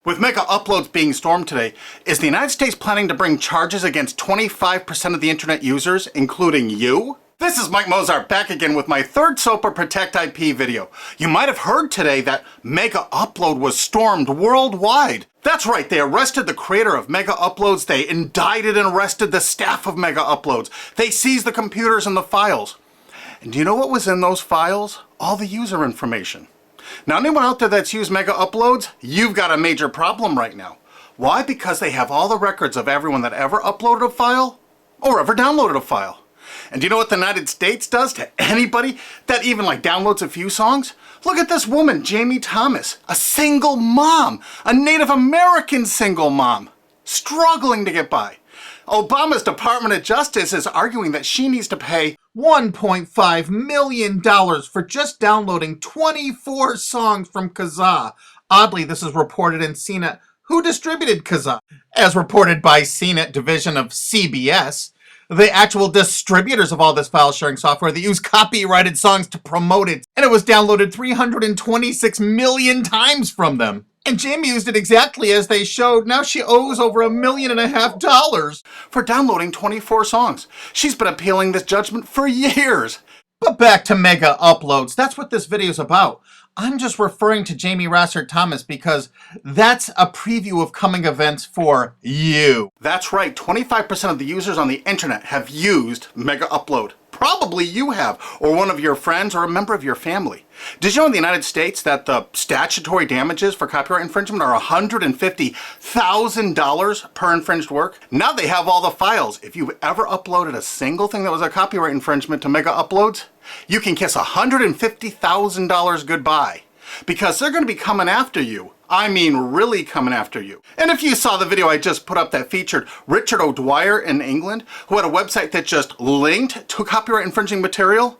With MegaUploads being stormed today, is the United States planning to bring charges against 25% of the internet users, including you? This is Mike Mozart back again with my third SOPA Protect IP video. You might have heard today that MegaUpload was stormed worldwide. That's right, they arrested the creator of MegaUploads, they indicted and arrested the staff of MegaUploads, they seized the computers and the files. And do you know what was in those files? All the user information. Now, anyone out there that's used MegaUploads, you've got a major problem right now. Why? Because they have all the records of everyone that ever uploaded a file or ever downloaded a file. And do you know what the United States does to anybody that even downloads a few songs? Look at this woman, Jamie Thomas, a single mom, a Native American single mom, struggling to get by. Obama's Department of Justice is arguing that she needs to pay $1.5 million for just downloading 24 songs from Kazaa. Oddly, this is reported in CNET. Who distributed Kazaa? As reported by CNET division of CBS, the actual distributors of all this file sharing software that use copyrighted songs to promote it. And it was downloaded 326 million times from them. And Jamie used it exactly as they showed. Now she owes over $1.5 million for downloading 24 songs. She's been appealing this judgment for years. But back to MegaUploads. That's what this video is about. I'm just referring to Jamie Thomas because that's a preview of coming events for you. That's right, 25% of the users on the internet have used MegaUpload. Probably you have, or one of your friends, or a member of your family. Did you know in the United States that the statutory damages for copyright infringement are $150,000 per infringed work? Now they have all the files. If you've ever uploaded a single thing that was a copyright infringement to MegaUploads, you can kiss $150,000 goodbye. Because they're going to be coming after you. I mean, really coming after you. And if you saw the video I just put up that featured Richard O'Dwyer in England, who had a website that just linked to copyright infringing material,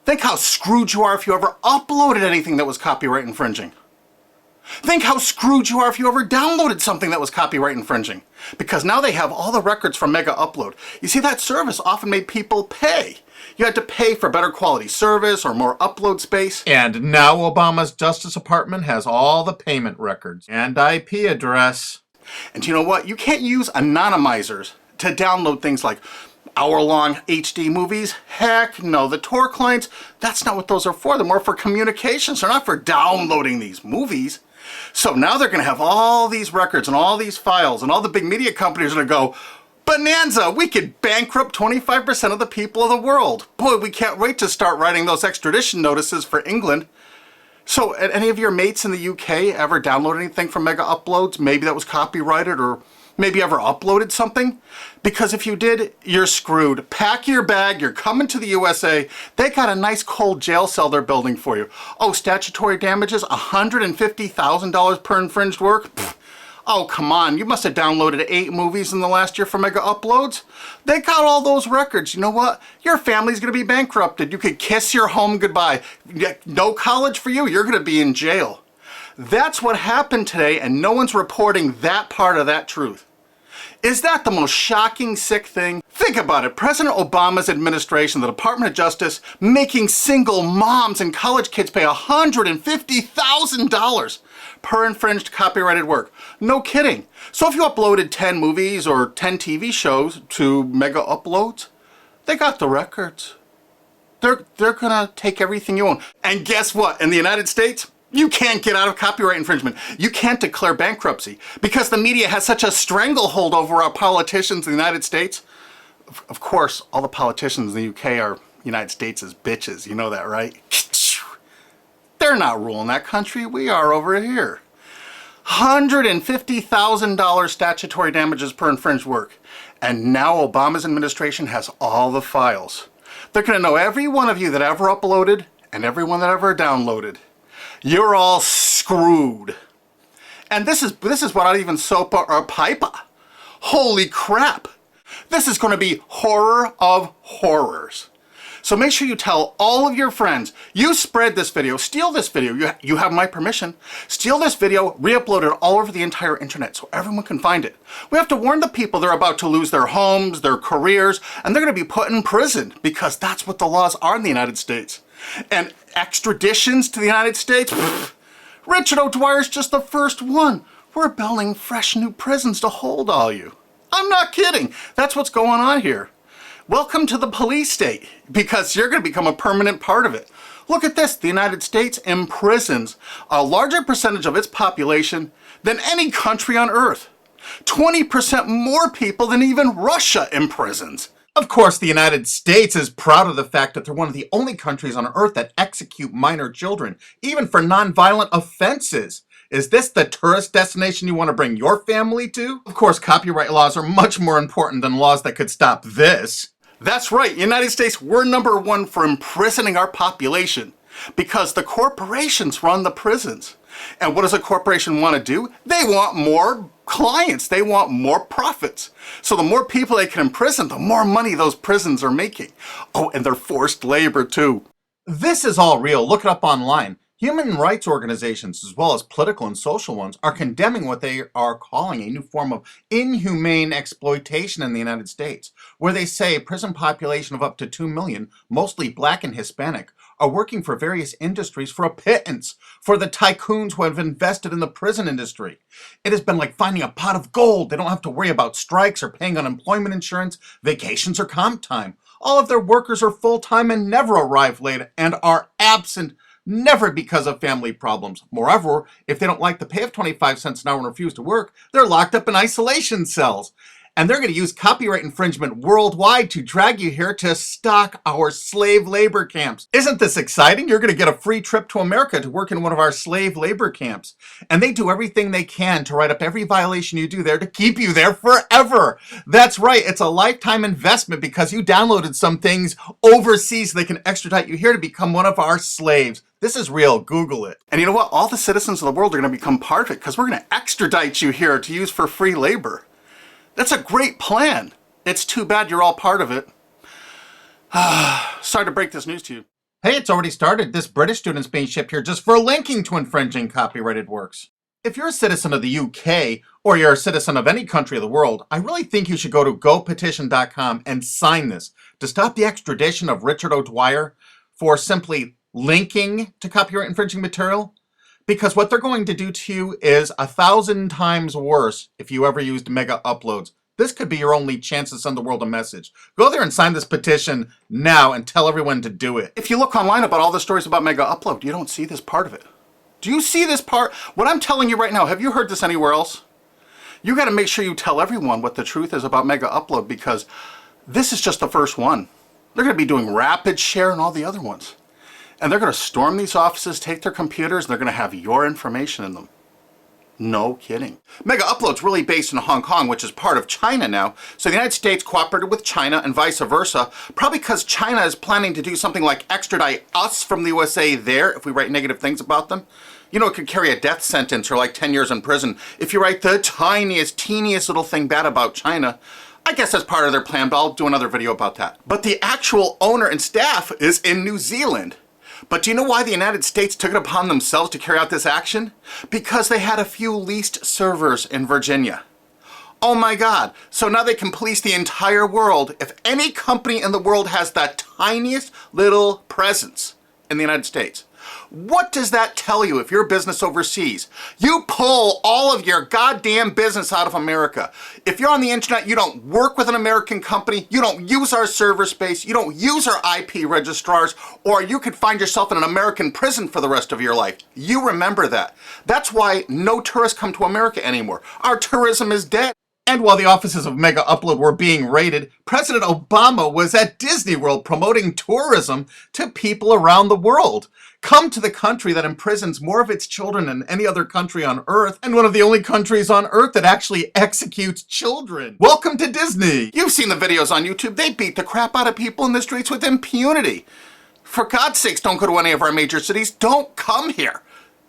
think how screwed you are if you ever uploaded anything that was copyright infringing. Think how screwed you are if you ever downloaded something that was copyright infringing. Because now they have all the records from MegaUpload. You see, that service often made people pay. You had to pay for better quality service or more upload space. And now Obama's Justice Department has all the payment records and IP address. And you know what? You can't use anonymizers to download things like hour-long HD movies. Heck no, the Tor clients, that's not what those are for. They're more for communications. They're not for downloading these movies. So now they're going to have all these records and all these files, and all the big media companies are going to go, bonanza, we could bankrupt 25% of the people of the world. Boy, we can't wait to start writing those extradition notices for England. So, any of your mates in the UK ever download anything from MegaUploads? Maybe that was copyrighted, or maybe ever uploaded something? Because if you did, you're screwed. Pack your bag, you're coming to the USA. They got a nice cold jail cell they're building for you. Oh, statutory damages, $150,000 per infringed work? Pfft. Oh, come on, you must have downloaded 8 movies in the last year for MegaUploads. They got all those records. You know what? Your family's going to be bankrupted. You could kiss your home goodbye. No college for you. You're going to be in jail. That's what happened today, and no one's reporting that part of that truth. Is that the most shocking, sick thing? Think about it. President Obama's administration, the Department of Justice, making single moms and college kids pay $150,000 per infringed copyrighted work. No kidding. So if you uploaded 10 movies or 10 TV shows to MegaUploads, they got the records. They're gonna take everything you own. And guess what? In the United States, you can't get out of copyright infringement. You can't declare bankruptcy because the media has such a stranglehold over our politicians in the United States. Of course, all the politicians in the UK are United States' bitches. You know that, right? They're not ruling that country. We are over here. $150,000 statutory damages per infringed work. And now Obama's administration has all the files. They're going to know every one of you that ever uploaded and everyone that ever downloaded. You're all screwed. And this is without even SOPA or PIPA. Holy crap. This is going to be horror of horrors. So make sure you tell all of your friends, you spread this video, steal this video, you have my permission, steal this video, re-upload it all over the entire internet so everyone can find it. We have to warn the people they're about to lose their homes, their careers, and they're going to be put in prison because that's what the laws are in the United States. And extraditions to the United States? Richard O'Dwyer's just the first one. We're building fresh new prisons to hold all you. I'm not kidding. That's what's going on here. Welcome to the police state, because you're going to become a permanent part of it. Look at this. The United States imprisons a larger percentage of its population than any country on earth. 20% more people than even Russia imprisons. Of course, the United States is proud of the fact that they're one of the only countries on earth that execute minor children, even for nonviolent offenses. Is this the tourist destination you want to bring your family to? Of course, copyright laws are much more important than laws that could stop this. That's right, United States, we're number one for imprisoning our population because the corporations run the prisons. And what does a corporation want to do? They want more clients. They want more profits. So the more people they can imprison, the more money those prisons are making. Oh, and they're forced labor too. This is all real. Look it up online. Human rights organizations, as well as political and social ones, are condemning what they are calling a new form of inhumane exploitation in the United States, where they say a prison population of up to 2 million, mostly black and Hispanic, are working for various industries for a pittance for the tycoons who have invested in the prison industry. It has been like finding a pot of gold. They don't have to worry about strikes or paying unemployment insurance, vacations, or comp time. All of their workers are full-time and never arrive late and are absent, never because of family problems. Moreover, if they don't like the pay of 25 cents an hour and refuse to work, they're locked up in isolation cells. And they're going to use copyright infringement worldwide to drag you here to stock our slave labor camps. Isn't this exciting? You're going to get a free trip to America to work in one of our slave labor camps. And they do everything they can to write up every violation you do there to keep you there forever. That's right. It's a lifetime investment because you downloaded some things overseas so they can extradite you here to become one of our slaves. This is real. Google it. And you know what? All the citizens of the world are going to become part of it because we're going to extradite you here to use for free labor. That's a great plan. It's too bad you're all part of it. Sorry to break this news to you. Hey, it's already started. This British student's being shipped here just for linking to infringing copyrighted works. If you're a citizen of the UK, or you're a citizen of any country of the world, I really think you should go to gopetition.com and sign this to stop the extradition of Richard O'Dwyer for simply linking to copyright infringing material. Because what they're going to do to you is 1,000 times worse if you ever used MegaUploads. This could be your only chance to send the world a message. Go there and sign this petition now and tell everyone to do it. If you look online about all the stories about MegaUpload, you don't see this part of it. Do you see this part? What I'm telling you right now, have you heard this anywhere else? You got to make sure you tell everyone what the truth is about MegaUpload because this is just the first one. They're going to be doing rapid share and all the other ones. And they're going to storm these offices, take their computers, and they're going to have your information in them. No kidding. MegaUpload's really based in Hong Kong, which is part of China now. So the United States cooperated with China and vice versa, probably because China is planning to do something like extradite us from the USA there if we write negative things about them. You know, it could carry a death sentence or like 10 years in prison if you write the tiniest, teeniest little thing bad about China. I guess that's part of their plan, but I'll do another video about that. But the actual owner and staff is in New Zealand. But do you know why the United States took it upon themselves to carry out this action? Because they had a few leased servers in Virginia. Oh my God. So now they can police the entire world if any company in the world has that tiniest little presence in the United States. What does that tell you if you're a business overseas? You pull all of your goddamn business out of America. If you're on the internet, you don't work with an American company, you don't use our server space, you don't use our IP registrars, or you could find yourself in an American prison for the rest of your life. You remember that. That's why no tourists come to America anymore. Our tourism is dead. And while the offices of MegaUpload were being raided, President Obama was at Disney World promoting tourism to people around the world. Come to the country that imprisons more of its children than any other country on earth, and one of the only countries on earth that actually executes children. Welcome to Disney. You've seen the videos on YouTube. They beat the crap out of people in the streets with impunity. For God's sakes, don't go to any of our major cities. Don't come here.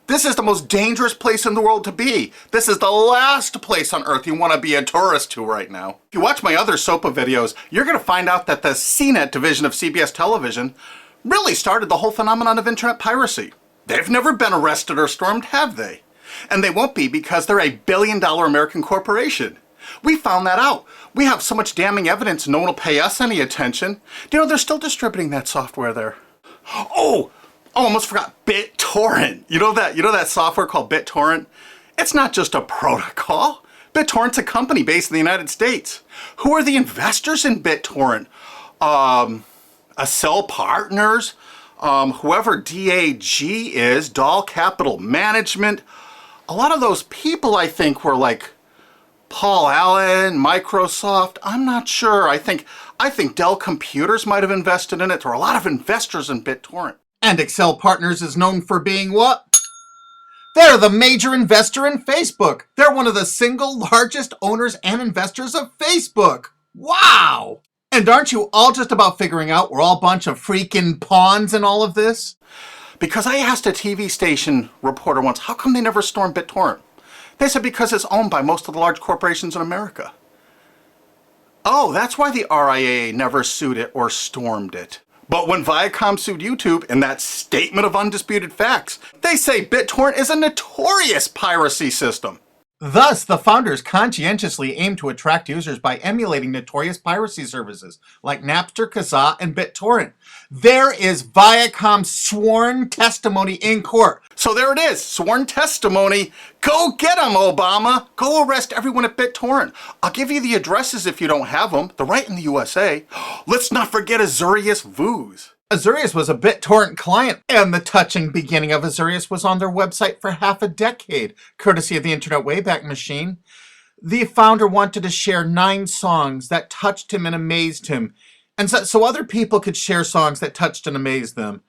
This is the most dangerous place in the world to be. This is the last place on earth you want to be a tourist to right now. If you watch my other SOPA videos, you're going to find out that the CNET division of CBS television really started the whole phenomenon of internet piracy. They've never been arrested or stormed, have they? And they won't be because they're $1 billion American corporation. We found that out. We have so much damning evidence no one will pay us any attention. You know, they're still distributing that software there. Oh, almost forgot BitTorrent. You know that software called BitTorrent? It's not just a protocol. BitTorrent's a company based in the United States. Who are the investors in BitTorrent? Accel Partners, whoever DAG is, Doll Capital Management. A lot of those people, I think, were like Paul Allen, Microsoft. I'm not sure. I think Dell Computers might have invested in it. There are a lot of investors in BitTorrent. And Accel Partners is known for being what? They're the major investor in Facebook. They're one of the single largest owners and investors of Facebook. Wow! And aren't you all just about figuring out we're all a bunch of freaking pawns in all of this? Because I asked a TV station reporter once, how come they never stormed BitTorrent? They said because it's owned by most of the large corporations in America. Oh, that's why the RIAA never sued it or stormed it. But when Viacom sued YouTube in that statement of undisputed facts, they say BitTorrent is a notorious piracy system. Thus, the founders conscientiously aim to attract users by emulating notorious piracy services like Napster, Kazaa, and BitTorrent. There is Viacom's sworn testimony in court. So there it is, sworn testimony. Go get them, Obama. Go arrest everyone at BitTorrent. I'll give you the addresses if you don't have them. They're right in the USA. Let's not forget Azurius Vooz. Azurius was a BitTorrent client, and the touching beginning of Azurius was on their website for half a decade, courtesy of the Internet Wayback Machine. The founder wanted to share 9 songs that touched him and amazed him, and so other people could share songs that touched and amazed them.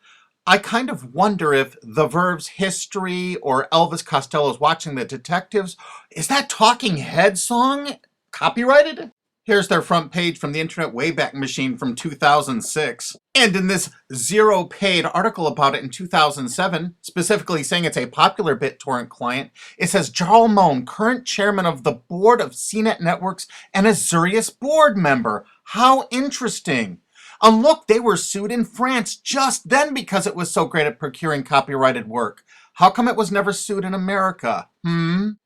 I kind of wonder if The Verve's History or Elvis Costello's Watching the Detectives, is that Talking Head song copyrighted? Here's their front page from the Internet Wayback Machine from 2006. And in this zero-paid article about it in 2007, specifically saying it's a popular BitTorrent client, it says Jarl Moan, current chairman of the board of CNET Networks and Azurius board member. How interesting. And look, they were sued in France just then because it was so great at procuring copyrighted work. How come it was never sued in America?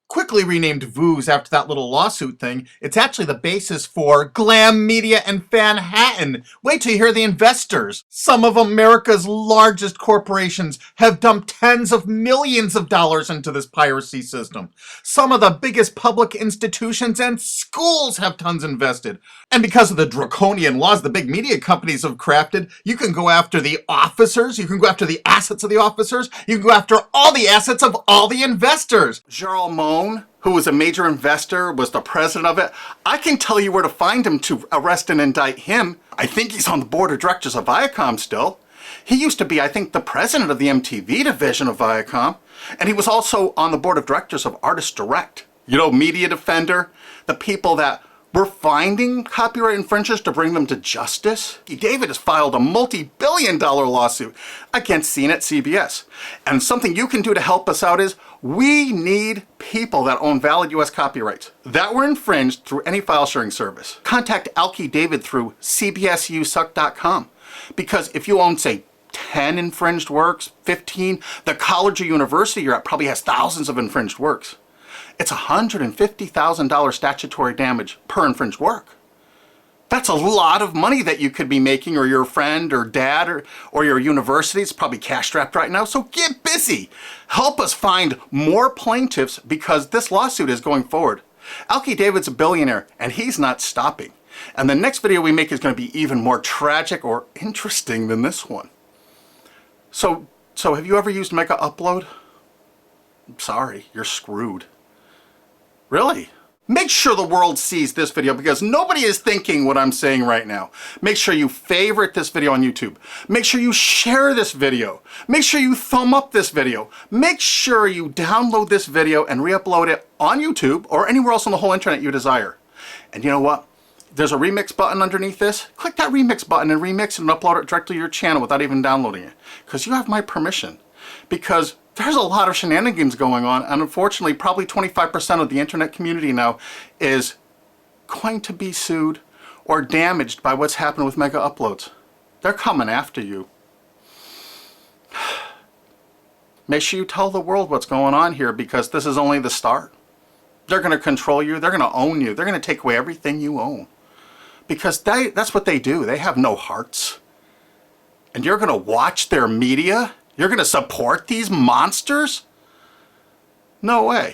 Quickly renamed Vooz after that little lawsuit thing, it's actually the basis for Glam Media and Fanhattan. Wait till you hear the investors. Some of America's largest corporations have dumped tens of millions of dollars into this piracy system. Some of the biggest public institutions and schools have tons invested. And because of the draconian laws the big media companies have crafted, you can go after the officers, you can go after the assets of the officers, you can go after all the assets of all the investors. Jarl Moan, who was a major investor, was the president of it. I can tell you where to find him to arrest and indict him. I think he's on the board of directors of Viacom still. He used to be, I think, the president of the MTV division of Viacom. And he was also on the board of directors of Artist Direct. You know, Media Defender, the people that were finding copyright infringers to bring them to justice. David has filed a multi-billion-dollar lawsuit against CNET CBS. And something you can do to help us out is we need people that own valid US copyrights that were infringed through any file sharing service. Contact Alki David through cbsusuck.com, because if you own, say, 10 infringed works, 15, the college or university you're at probably has thousands of infringed works. It's $150,000 statutory damage per infringed work. That's a lot of money that you could be making, or your friend or dad or your university is probably cash-strapped right now. So get busy. Help us find more plaintiffs because this lawsuit is going forward. Alki David's a billionaire and he's not stopping. And the next video we make is going to be even more tragic or interesting than this one. So have you ever used MegaUpload? I'm sorry, you're screwed. Really? Make sure the world sees this video because nobody is thinking what I'm saying right now. Make sure you favorite this video on YouTube. Make sure you share this video. Make sure you thumb up this video. Make sure you download this video and re-upload it on YouTube or anywhere else on the whole internet you desire. And you know what? There's a remix button underneath this. Click that remix button and remix it and upload it directly to your channel without even downloading it. Because you have my permission. Because there's a lot of shenanigans going on, and unfortunately probably 25% of the internet community now is going to be sued or damaged by what's happened with MegaUploads. They're coming after you. Make sure you tell the world what's going on here because this is only the start. They're going to control you. They're going to own you. They're going to take away everything you own. Because that's what they do. They have no hearts. And you're going to watch their media? You're going to support these monsters? No way.